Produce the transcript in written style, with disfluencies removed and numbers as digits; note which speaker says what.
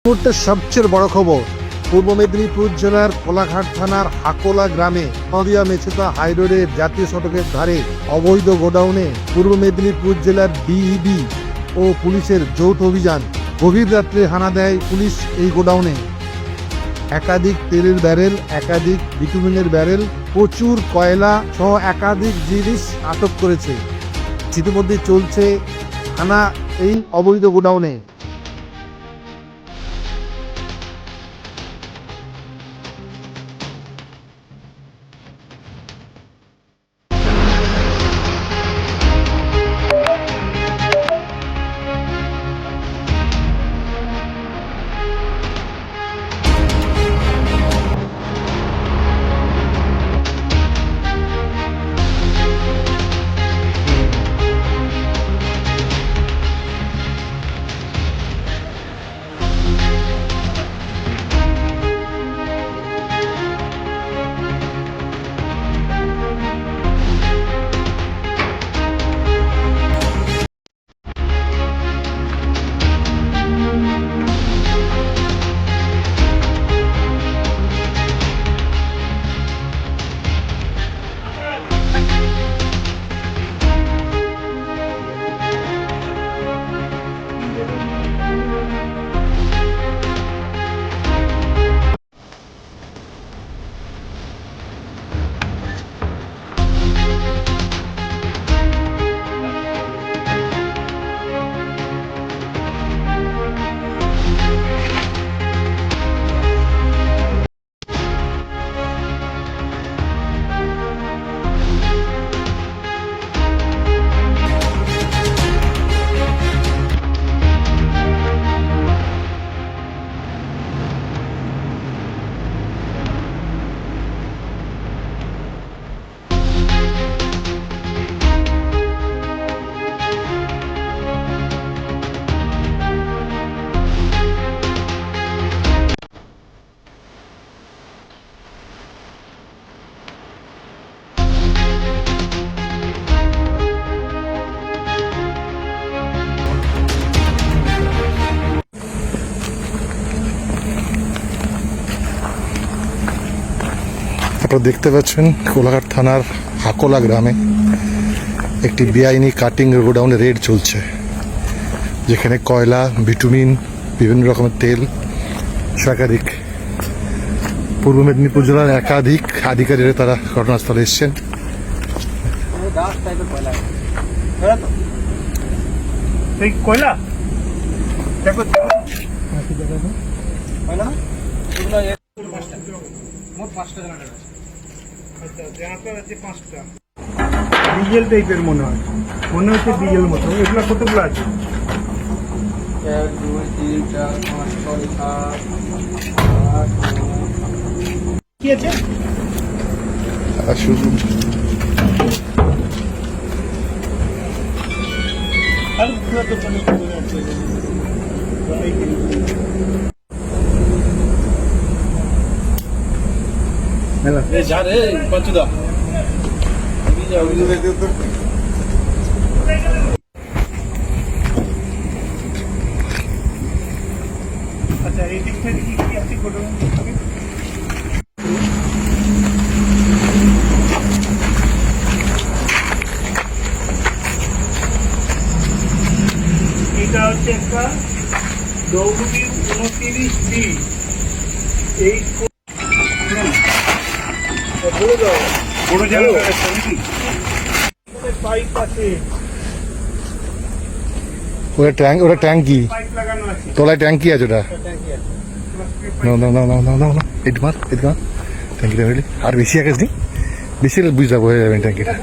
Speaker 1: মুহূর্তের সবচেয়ে বড় খবর, পূর্ব মেদিনীপুর জেলার কোলাঘাট থানার হাকোলা গ্রামে নদিয়া মেছেদা হাইরোডের জাতীয় সড়কের ধারে অবৈধ গোডাউনে পূর্ব মেদিনীপুর জেলার ডিইবি ও পুলিশের যৌথ অভিযান। গভীর রাত্রে হানা দেয় পুলিশ এই গোডাউনে। একাধিক তেলের ব্যারেল, একাধিক বিটুমিনের ব্যারেল, প্রচুর কয়লা সহ একাধিক জিনিস আটক করেছে। ইতিমধ্যে চলছে হানা এই অবৈধ গোডাউনে। আপনারা দেখতে পাচ্ছেন কোলাঘাট থানার হাকোলা গ্রামে একটি বেআইনি কাটিং গোডাউনে রেড চলছে, যেখানে কয়লা, বিটুমিন, বিভিন্ন রকমের তেল, একাধিক পূর্ব মেদিনীপুর জেলার একাধিক আধিকারিকরা তারা ঘটনাস্থলে এসছেন।
Speaker 2: কয়লা ডিজেল টাইপের মনে হচ্ছে ডিজেল মতো। এগুলো কতগুলো আছে?
Speaker 3: 1 2 3 4 5 6 7 8
Speaker 2: কি আছে?
Speaker 1: শুধু
Speaker 2: আর পুরো দোকানে আছে।
Speaker 3: যা রে পাঁচুদা
Speaker 2: আচ্ছা, এই দিক থেকে কি আছে গোডাউন? এটা হচ্ছে একটা WD-29D। এই বড় জায়গা আছে নাকি? পাইপ আছে,
Speaker 1: ওটা ট্যাঙ্কি,
Speaker 2: পাইপ লাগানো আছে।
Speaker 1: তলায় ট্যাঙ্কি আছে ওটা। ট্যাঙ্কিটা হইলে আর বেশি আকাশ নেই, বেশি বুঝতে হয়ে যাবে ট্যাঙ্কিটা।